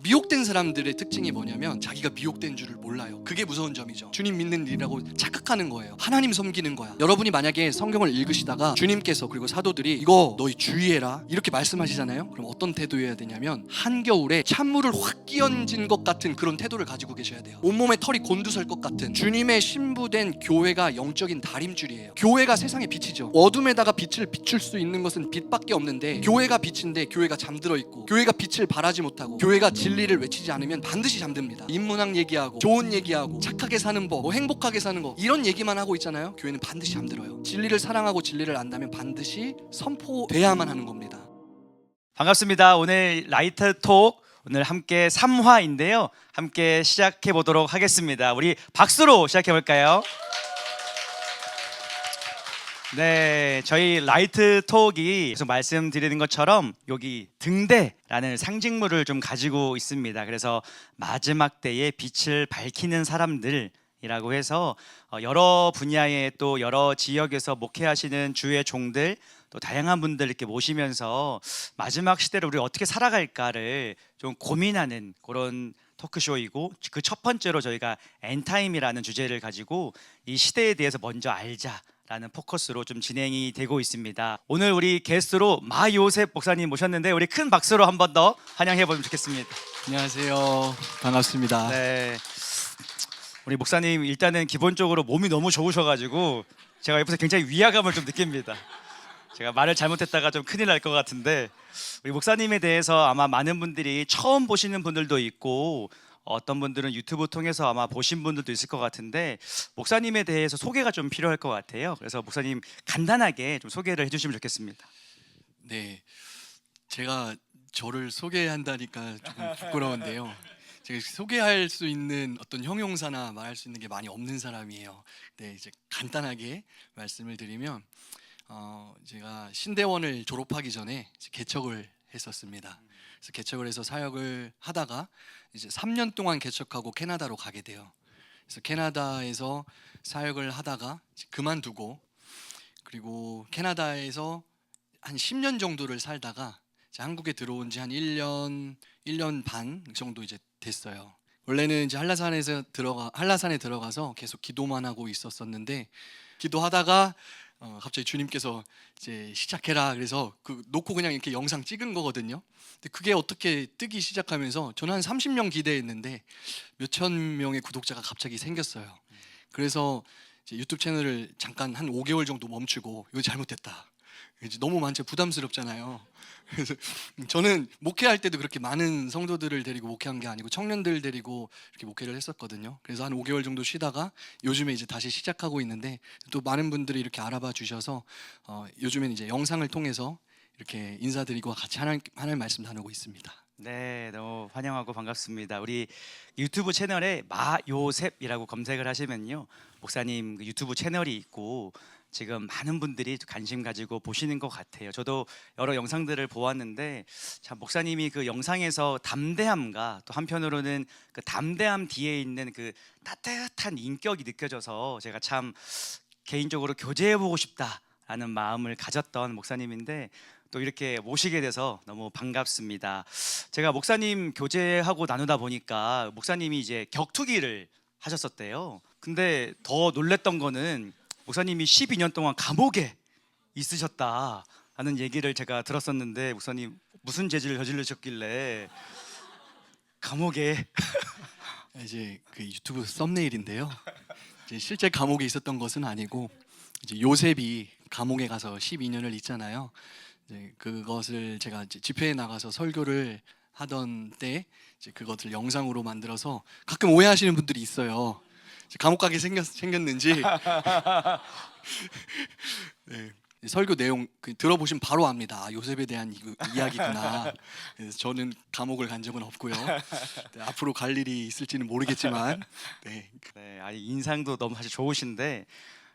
미혹된 사람들의 특징이 뭐냐면 자기가 미혹된 줄을 몰라요. 그게 무서운 점이죠. 주님 믿는 일이라고 착각하는 거예요. 하나님 섬기는 거야. 여러분이 만약에 성경을 읽으시다가 주님께서 그리고 사도들이 이거 너희 주의해라 이렇게 말씀하시잖아요. 그럼 어떤 태도여야 되냐면 한겨울에 찬물을 확 끼얹은 것 같은 그런 태도를 가지고 계셔야 돼요. 온몸에 털이 곤두설 것 같은 주님의 신부된 교회가 영적인 다림줄이에요. 교회가 세상의 빛이죠. 어둠에다가 빛을 비출 수 있는 것은 빛밖에 없는데 교회가 빛인데 교회가 잠들어 있고 교회가 빛을 발하지 못하고 교회가 진리를 외치지 않으면 반드시 잠듭니다. 인문학 얘기하고 좋은 얘기하고 착하게 사는 법, 뭐 행복하게 사는 거 이런 얘기만 하고 있잖아요. 교회는 반드시 잠들어요. 진리를 사랑하고 진리를 안다면 반드시 선포돼야만 하는 겁니다. 반갑습니다. 오늘 라이트 톡 오늘 함께 3화인데요. 함께 시작해 보도록 하겠습니다. 우리 박수로 시작해 볼까요? 네, 저희 라이트 톡이 계속 말씀드리는 것처럼 여기 등대라는 상징물을 좀 가지고 있습니다. 그래서 마지막 때에 빛을 밝히는 사람들이라고 해서 여러 분야의 또 여러 지역에서 목회하시는 주의 종들 또 다양한 분들 이렇게 모시면서 마지막 시대를 우리 어떻게 살아갈까를 좀 고민하는 그런 토크쇼이고, 그 첫 번째로 저희가 엔타임이라는 주제를 가지고 이 시대에 대해서 먼저 알자라는 포커스로 좀 진행이 되고 있습니다. 오늘 우리 게스트로 마요셉 목사님 모셨는데 우리 큰 박수로 한 번 더 환영해 보면 좋겠습니다. 안녕하세요. 반갑습니다. 네, 우리 목사님 일단은 기본적으로 몸이 너무 좋으셔가지고 제가 옆에서 굉장히 위화감을 좀 느낍니다. 제가 말을 잘못했다가 좀 큰일 날 것 같은데, 우리 목사님에 대해서 아마 많은 분들이 처음 보시는 분들도 있고 어떤 분들은 유튜브 통해서 아마 보신 분들도 있을 것 같은데, 목사님에 대해서 소개가 좀 필요할 것 같아요. 그래서 목사님 간단하게 좀 소개를 해주시면 좋겠습니다. 네, 제가 저를 소개한다니까 조금 부끄러운데요. 제가 소개할 수 있는 어떤 형용사나 말할 수 있는 게 많이 없는 사람이에요. 네, 이제 간단하게 말씀을 드리면 제가 신대원을 졸업하기 전에 개척을 했었습니다. 그래서 개척을 해서 사역을 하다가 이제 3년 동안 개척하고 캐나다로 가게 돼요. 그래서 캐나다에서 사역을 하다가 그만두고, 그리고 캐나다에서 한 10년 정도를 살다가 이제 한국에 들어온 지 한 1년 반 정도 이제 됐어요. 원래는 이제 한라산에 들어가서 계속 기도만 하고 있었었는데, 기도하다가 갑자기 주님께서 이제 시작해라 그래서 그 놓고 그냥 이렇게 영상 찍은 거거든요. 근데 그게 어떻게 뜨기 시작하면서 저는 한 30명 기대했는데 몇천 명의 구독자가 갑자기 생겼어요. 그래서 이제 유튜브 채널을 잠깐 한 5개월 정도 멈추고, 이거 잘못됐다. 이제 너무 많죠. 부담스럽잖아요. 그래서 저는 목회할 때도 그렇게 많은 성도들을 데리고 목회한 게 아니고 청년들 데리고 이렇게 목회를 했었거든요. 그래서 한 5개월 정도 쉬다가 요즘에 이제 다시 시작하고 있는데, 또 많은 분들이 이렇게 알아봐 주셔서 요즘엔 이제 영상을 통해서 이렇게 인사드리고 같이 하나님 말씀 나누고 있습니다. 네, 너무 환영하고 반갑습니다. 우리 유튜브 채널에 마요셉이라고 검색을 하시면요, 목사님 그 유튜브 채널이 있고 지금 많은 분들이 관심 가지고 보시는 것 같아요. 저도 여러 영상들을 보았는데 참 목사님이 그 영상에서 담대함과 또 한편으로는 그 담대함 뒤에 있는 그 따뜻한 인격이 느껴져서 제가 참 개인적으로 교제해보고 싶다라는 마음을 가졌던 목사님인데, 또 이렇게 모시게 돼서 너무 반갑습니다. 제가 목사님 교제하고 나누다 보니까 목사님이 이제 격투기를 하셨었대요. 근데 더 놀랬던 거는 목사님이 12년 동안 감옥에 있으셨다라는 얘기를 제가 들었었는데, 목사님 무슨 죄를 저지르셨길래 감옥에? 이제 그 유튜브 썸네일인데요. 이제 실제 감옥에 있었던 것은 아니고, 이제 요셉이 감옥에 가서 12년을 있잖아요. 이제 그것을 제가 이제 집회에 나가서 설교를 하던 때 이제 그것을 영상으로 만들어서 가끔 오해하시는 분들이 있어요. 감옥 가게 생겼는지. 네. 설교 내용 들어보시면 바로 압니다. 아, 요셉에 대한 이야기구나. 그래서 저는 감옥을 간 적은 없고요. 네, 앞으로 갈 일이 있을지는 모르겠지만, 네. 네, 아니 인상도 너무 사실 좋으신데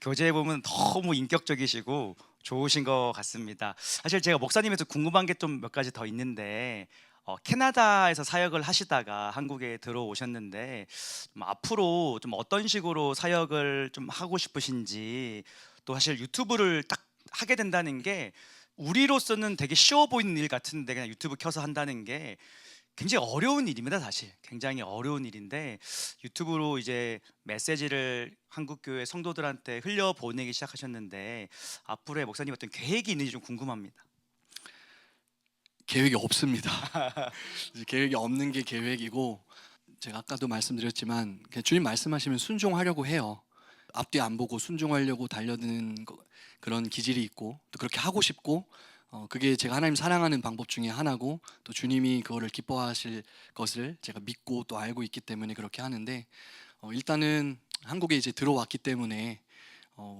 교제해 보면 너무 인격적이시고 좋으신 것 같습니다. 사실 제가 목사님에서 궁금한 게 좀 몇 가지 더 있는데, 캐나다에서 사역을 하시다가 한국에 들어오셨는데 좀 앞으로 좀 어떤 식으로 사역을 좀 하고 싶으신지, 또 사실 유튜브를 딱 하게 된다는 게 우리로서는 되게 쉬워 보이는 일 같은데 그냥 유튜브 켜서 한다는 게 굉장히 어려운 일입니다, 사실. 굉장히 어려운 일인데 유튜브로 이제 메시지를 한국 교회 성도들한테 흘려 보내기 시작하셨는데 앞으로의 목사님 어떤 계획이 있는지 좀 궁금합니다. 계획이 없습니다. 이제 계획이 없는 게 계획이고, 제가 아까도 말씀드렸지만 그냥 주님 말씀하시면 순종하려고 해요. 앞뒤 안 보고 순종하려고 달려드는 그런 기질이 있고, 또 그렇게 하고 싶고, 그게 제가 하나님 사랑하는 방법 중에 하나고, 또 주님이 그거를 기뻐하실 것을 제가 믿고 또 알고 있기 때문에 그렇게 하는데, 일단은 한국에 이제 들어왔기 때문에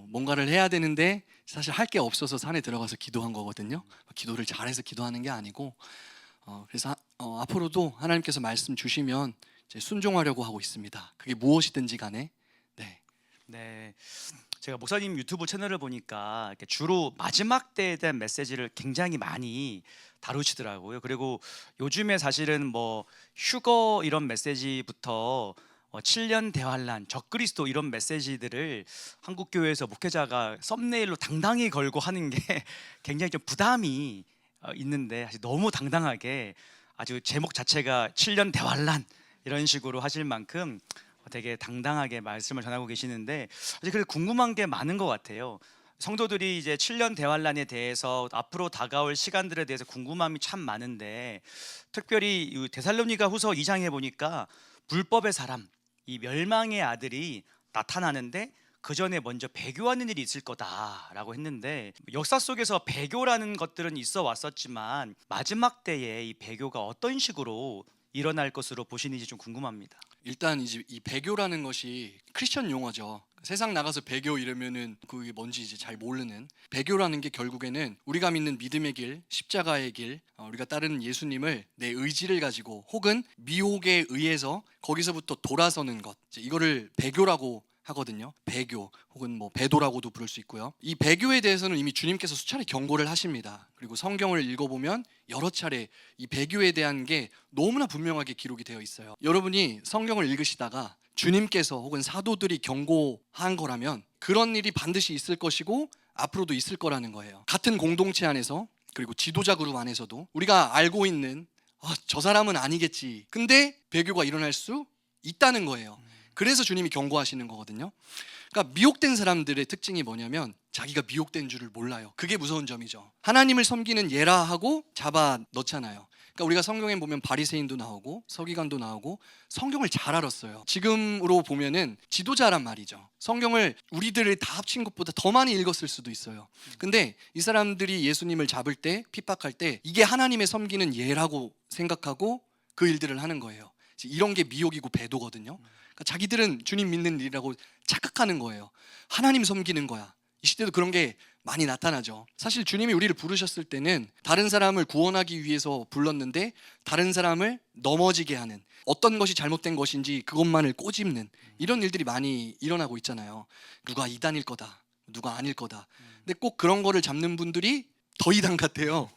뭔가를 해야 되는데 사실 할 게 없어서 산에 들어가서 기도한 거거든요. 기도를 잘해서 기도하는 게 아니고, 그래서 앞으로도 하나님께서 말씀 주시면 이제 순종하려고 하고 있습니다. 그게 무엇이든지 간에. 네. 네, 제가 목사님 유튜브 채널을 보니까 이렇게 주로 마지막 때에 대한 메시지를 굉장히 많이 다루시더라고요. 그리고 요즘에 사실은 뭐 휴거 이런 메시지부터 7년 대환란, 적그리스도 이런 메시지들을 한국 교회에서 목회자가 썸네일로 당당히 걸고 하는 게 굉장히 좀 부담이 있는데, 사실 너무 당당하게 아주 제목 자체가 7년 대환란 이런 식으로 하실 만큼 되게 당당하게 말씀을 전하고 계시는데, 사실 그래서 궁금한 게 많은 것 같아요. 성도들이 이제 7년 대환란에 대해서 앞으로 다가올 시간들에 대해서 궁금함이 참 많은데, 특별히 이 데살로니가 후서 2장에 보니까 불법의 사람, 이 멸망의 아들이 나타나는데 그 전에 먼저 배교하는 일이 있을 거다라고 했는데, 역사 속에서 배교라는 것들은 있어 왔었지만 마지막 때에 이 배교가 어떤 식으로 일어날 것으로 보시는지 좀 궁금합니다. 일단 이제 이 배교라는 것이 크리스천 용어죠. 세상 나가서 배교 이러면은 그게 뭔지 이제 잘 모르는, 배교라는 게 결국에는 우리가 믿는 믿음의 길, 십자가의 길, 우리가 따르는 예수님을 내 의지를 가지고 혹은 미혹에 의해서 거기서부터 돌아서는 것, 이제 이거를 배교라고 하거든요. 배교 혹은 뭐 배도라고도 부를 수 있고요. 이 배교에 대해서는 이미 주님께서 수차례 경고를 하십니다. 그리고 성경을 읽어보면 여러 차례 이 배교에 대한 게 너무나 분명하게 기록이 되어 있어요. 여러분이 성경을 읽으시다가 주님께서 혹은 사도들이 경고한 거라면 그런 일이 반드시 있을 것이고 앞으로도 있을 거라는 거예요. 같은 공동체 안에서, 그리고 지도자 그룹 안에서도 우리가 알고 있는 저 사람은 아니겠지, 근데 배교가 일어날 수 있다는 거예요. 그래서 주님이 경고하시는 거거든요. 그러니까 미혹된 사람들의 특징이 뭐냐면 자기가 미혹된 줄을 몰라요. 그게 무서운 점이죠. 하나님을 섬기는 예라 하고 잡아 넣잖아요. 그러니까 우리가 성경에 보면 바리새인도 나오고 서기관도 나오고 성경을 잘 알았어요. 지금으로 보면은 지도자란 말이죠. 성경을 우리들을 다 합친 것보다 더 많이 읽었을 수도 있어요. 근데 이 사람들이 예수님을 잡을 때, 핍박할 때 이게 하나님의 섬기는 예라고 생각하고 그 일들을 하는 거예요. 이런 게 미혹이고 배도거든요. 그러니까 자기들은 주님 믿는 일이라고 착각하는 거예요. 하나님 섬기는 거야. 이 시대도 그런 게 많이 나타나죠. 사실 주님이 우리를 부르셨을 때는 다른 사람을 구원하기 위해서 불렀는데 다른 사람을 넘어지게 하는, 어떤 것이 잘못된 것인지 그것만을 꼬집는 이런 일들이 많이 일어나고 있잖아요. 누가 이단일 거다, 누가 아닐 거다. 근데 꼭 그런 거를 잡는 분들이 더 이단 같아요.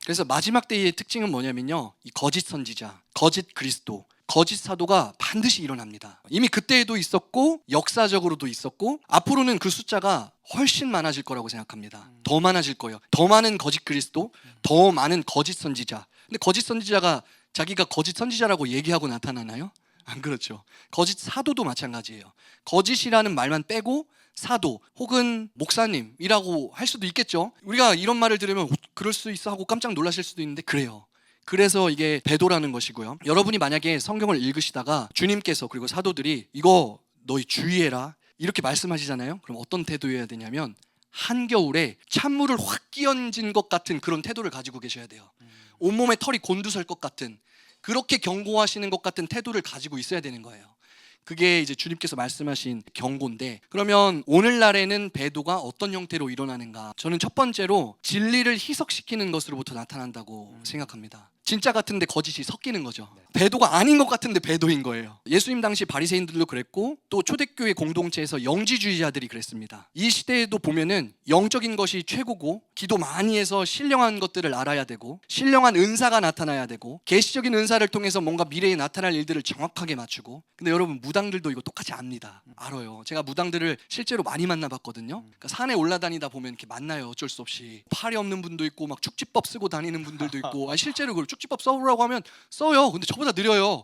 그래서 마지막 때의 특징은 뭐냐면요, 이 거짓 선지자, 거짓 그리스도, 거짓 사도가 반드시 일어납니다. 이미 그때에도 있었고 역사적으로도 있었고 앞으로는 그 숫자가 훨씬 많아질 거라고 생각합니다. 더 많아질 거예요. 더 많은 거짓 그리스도, 더 많은 거짓 선지자. 근데 거짓 선지자가 자기가 거짓 선지자라고 얘기하고 나타나나요? 안 그렇죠. 거짓 사도도 마찬가지예요. 거짓이라는 말만 빼고 사도 혹은 목사님이라고 할 수도 있겠죠. 우리가 이런 말을 들으면 그럴 수 있어 하고 깜짝 놀라실 수도 있는데 그래요. 그래서 이게 배도라는 것이고요. 여러분이 만약에 성경을 읽으시다가 주님께서 그리고 사도들이 이거 너희 주의해라 이렇게 말씀하시잖아요. 그럼 어떤 태도여야 되냐면 한겨울에 찬물을 확 끼얹은 것 같은 그런 태도를 가지고 계셔야 돼요. 온몸에 털이 곤두설 것 같은, 그렇게 경고하시는 것 같은 태도를 가지고 있어야 되는 거예요. 그게 이제 주님께서 말씀하신 경고인데, 그러면 오늘날에는 배도가 어떤 형태로 일어나는가? 저는 첫 번째로 진리를 희석시키는 것으로부터 나타난다고 생각합니다. 진짜 같은데 거짓이 섞이는 거죠. 배도가 아닌 것 같은데 배도인 거예요. 예수님 당시 바리새인들도 그랬고 또 초대교회 공동체에서 영지주의자들이 그랬습니다. 이 시대에도 보면은 영적인 것이 최고고 기도 많이 해서 신령한 것들을 알아야 되고 신령한 은사가 나타나야 되고 계시적인 은사를 통해서 뭔가 미래에 나타날 일들을 정확하게 맞추고, 근데 여러분 무당들도 이거 똑같이 압니다. 알아요. 제가 무당들을 실제로 많이 만나봤거든요. 그러니까 산에 올라다니다 보면 이렇게 만나요. 어쩔 수 없이 팔이 없는 분도 있고 막 축지법 쓰고 다니는 분들도 있고 실제로 그 축지법 써보라고 하면 써요. 근데 저보다 느려요.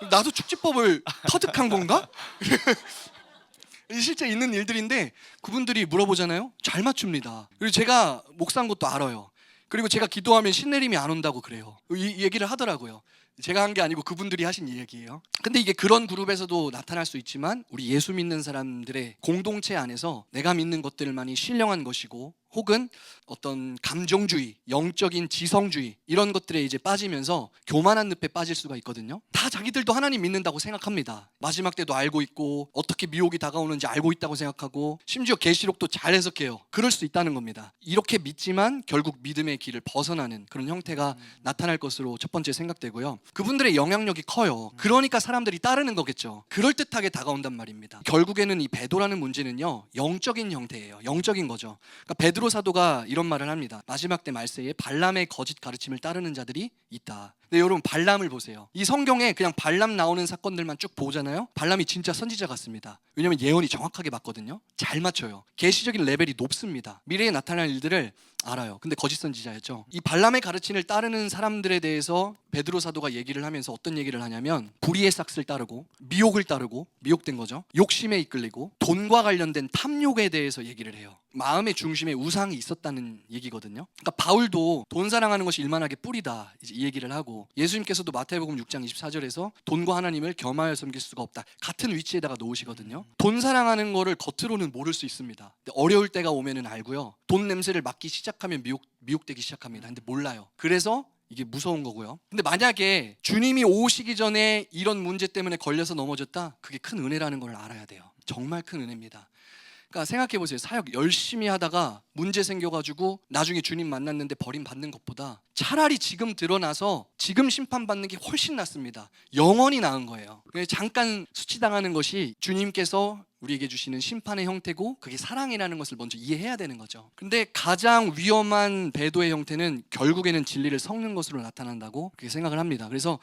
나도 축지법을 터득한 건가? 실제 있는 일들인데 그분들이 물어보잖아요. 잘 맞춥니다. 그리고 제가 목사인 것도 알아요. 그리고 제가 기도하면 신내림이 안 온다고 그래요. 이 얘기를 하더라고요. 제가 한 게 아니고 그분들이 하신 얘기예요. 근데 이게 그런 그룹에서도 나타날 수 있지만 우리 예수 믿는 사람들의 공동체 안에서 내가 믿는 것들만이 신령한 것이고 혹은 어떤 감정주의, 영적인 지성주의 이런 것들에 이제 빠지면서 교만한 늪에 빠질 수가 있거든요. 다 자기들도 하나님 믿는다고 생각합니다. 마지막 때도 알고 있고 어떻게 미혹이 다가오는지 알고 있다고 생각하고 심지어 계시록도 잘 해석해요. 그럴 수 있다는 겁니다. 이렇게 믿지만 결국 믿음의 길을 벗어나는 그런 형태가 나타날 것으로 첫 번째 생각되고요. 그분들의 영향력이 커요. 그러니까 사람들이 따르는 거겠죠. 그럴듯하게 다가온단 말입니다. 결국에는 이 베드로라는 문제는요, 영적인 형태예요. 영적인 거죠. 그러니까 베드로 사도가 이런 말을 합니다. 마지막 때 말세에 발람의 거짓 가르침을 따르는 자들이 있다. 근데 여러분 발람을 보세요. 이 성경에 그냥 발람 나오는 사건들만 쭉 보잖아요. 발람이 진짜 선지자 같습니다. 왜냐면 예언이 정확하게 맞거든요. 잘 맞춰요. 계시적인 레벨이 높습니다. 미래에 나타날 일들을 알아요. 근데 거짓 선지자였죠. 이 발람의 가르침을 따르는 사람들에 대해서 베드로 사도가 얘기를 하면서 어떤 얘기를 하냐면 불의의 싹을 따르고 미혹을 따르고 미혹된 거죠. 욕심에 이끌리고 돈과 관련된 탐욕에 대해서 얘기를 해요. 마음의 중심에 우상이 있었다는 얘기거든요. 그러니까 바울도 돈 사랑하는 것이 일만하게 뿌리다 이제 이 얘기를 하고 예수님께서도 마태복음 6장 24절에서 돈과 하나님을 겸하여 섬길 수가 없다. 같은 위치에다가 놓으시거든요. 돈 사랑하는 거를 겉으로는 모를 수 있습니다. 근데 어려울 때가 오면은 알고요. 돈 냄새를 맡기 시작하면 미혹되기 시작합니다. 근데 몰라요. 그래서 이게 무서운 거고요. 근데 만약에 주님이 오시기 전에 이런 문제 때문에 걸려서 넘어졌다? 그게 큰 은혜라는 걸 알아야 돼요. 정말 큰 은혜입니다. 그러니까 생각해보세요. 사역 열심히 하다가 문제 생겨가지고 나중에 주님 만났는데 버림받는 것보다 차라리 지금 드러나서 지금 심판받는 게 훨씬 낫습니다. 영원히 나은 거예요. 잠깐 수치당하는 것이 주님께서 우리에게 주시는 심판의 형태고 그게 사랑이라는 것을 먼저 이해해야 되는 거죠. 근데 가장 위험한 배도의 형태는 결국에는 진리를 섞는 것으로 나타난다고 그렇게 생각을 합니다. 그래서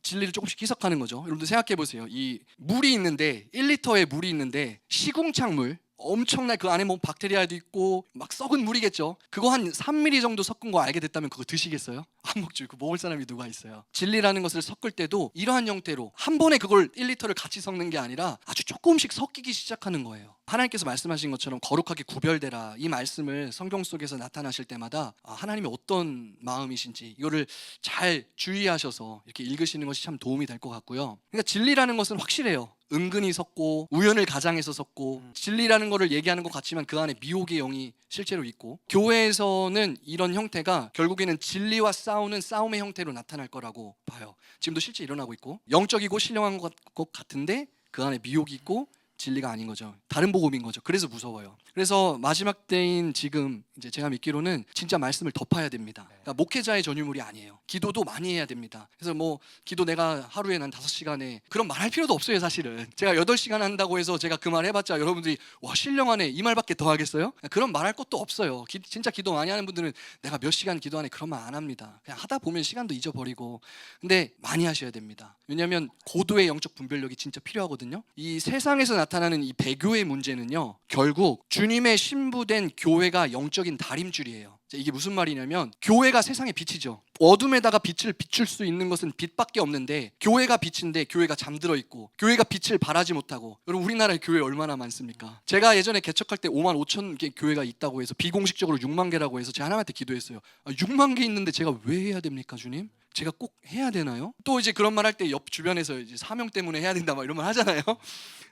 진리를 조금씩 희석하는 거죠. 여러분들 생각해보세요. 이 물이 있는데 1리터의 물이 있는데 시궁창물 엄청난 그 안에 뭐 박테리아도 있고 막 썩은 물이겠죠. 그거 한 3mm 정도 섞은 거 알게 됐다면 그거 드시겠어요? 안 먹죠. 그 먹을 사람이 누가 있어요? 진리라는 것을 섞을 때도 이러한 형태로 한 번에 그걸 1리터를 같이 섞는 게 아니라 아주 조금씩 섞이기 시작하는 거예요. 하나님께서 말씀하신 것처럼 거룩하게 구별되라 이 말씀을 성경 속에서 나타나실 때마다 하나님이 어떤 마음이신지 이거를 잘 주의하셔서 이렇게 읽으시는 것이 참 도움이 될 것 같고요. 그러니까 진리라는 것은 확실해요. 은근히 섞고 우연을 가장해서 섞고 진리라는 것을 얘기하는 것 같지만 그 안에 미혹의 영이 실제로 있고 교회에서는 이런 형태가 결국에는 진리와 싸우는 싸움의 형태로 나타날 거라고 봐요. 지금도 실제 일어나고 있고 영적이고 신령한 것 같은데 그 안에 미혹이 있고 진리가 아닌 거죠. 다른 복음인 거죠. 그래서 무서워요. 그래서 마지막 때인 지금 이제 제가 믿기로는 진짜 말씀을 덮어야 됩니다. 그러니까 목회자의 전유물이 아니에요. 기도도 많이 해야 됩니다. 그래서 뭐 기도 내가 하루에 난 5시간에 그런 말 할 필요도 없어요. 사실은 제가 8시간 한다고 해서 제가 그 말 해봤자 여러분들이 와 신령하네 이 말밖에 더 하겠어요? 그런 말 할 것도 없어요. 진짜 기도 많이 하는 분들은 내가 몇 시간 기도하네 그런 말 안 합니다. 그냥 하다 보면 시간도 잊어버리고. 근데 많이 하셔야 됩니다. 왜냐하면 고도의 영적 분별력이 진짜 필요하거든요. 이 세상에서 나타나는 이 배교의 문제는요, 결국 주님의 신부된 교회가 영적인 다림줄이에요. 이게 무슨 말이냐면 교회가 세상의 빛이죠. 어둠에다가 빛을 비출 수 있는 것은 빛밖에 없는데 교회가 빛인데 교회가 잠들어 있고 교회가 빛을 발하지 못하고. 여러분 우리나라에 교회 얼마나 많습니까? 제가 예전에 개척할 때 5만 5천 개 교회가 있다고 해서 비공식적으로 6만 개라고 해서 제가 하나님한테 기도했어요. 6만 개 있는데 제가 왜 해야 됩니까 주님? 제가 꼭 해야 되나요? 또 이제 그런 말 할 때 옆 주변에서 이제 사명 때문에 해야 된다 막 이런 말 하잖아요.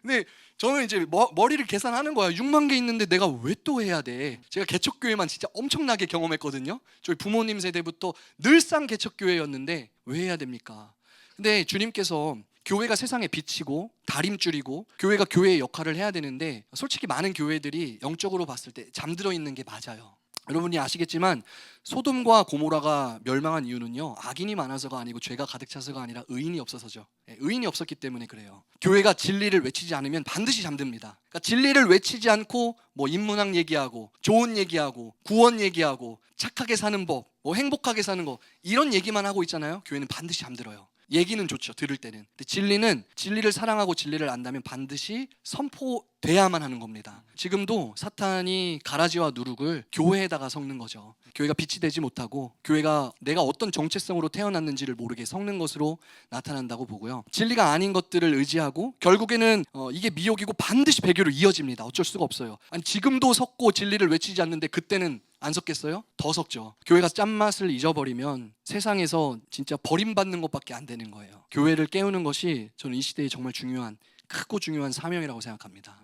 근데 저는 이제 머리를 계산하는 거야. 6만 개 있는데 내가 왜 또 해야 돼? 제가 개척교회만 진짜 엄청나게 경험했거든요. 저희 부모님 세대부터 늘상 개척교회였는데 왜 해야 됩니까? 근데 주님께서 교회가 세상의 빛이고 다림줄이고 교회가 교회의 역할을 해야 되는데 솔직히 많은 교회들이 영적으로 봤을 때 잠들어 있는 게 맞아요. 여러분이 아시겠지만 소돔과 고모라가 멸망한 이유는요, 악인이 많아서가 아니고 죄가 가득 차서가 아니라 의인이 없어서죠. 의인이 없었기 때문에 그래요. 교회가 진리를 외치지 않으면 반드시 잠듭니다. 그러니까 진리를 외치지 않고 뭐 인문학 얘기하고 좋은 얘기하고 구원 얘기하고 착하게 사는 법, 뭐 행복하게 사는 거 이런 얘기만 하고 있잖아요. 교회는 반드시 잠들어요. 얘기는 좋죠. 들을 때는. 근데 진리는 진리를 사랑하고 진리를 안다면 반드시 선포돼야만 하는 겁니다. 지금도 사탄이 가라지와 누룩을 교회에다가 섞는 거죠. 교회가 빛이 되지 못하고 교회가 내가 어떤 정체성으로 태어났는지를 모르게 섞는 것으로 나타난다고 보고요. 진리가 아닌 것들을 의지하고 결국에는 이게 미혹이고 반드시 배교로 이어집니다. 어쩔 수가 없어요. 아니 지금도 섞고 진리를 외치지 않는데 그때는 안 섞겠어요? 더 섞죠. 교회가 짠맛을 잊어버리면 세상에서 진짜 버림받는 것밖에 안 되는 거예요. 교회를 깨우는 것이 저는 이 시대에 정말 중요한, 크고 중요한 사명이라고 생각합니다.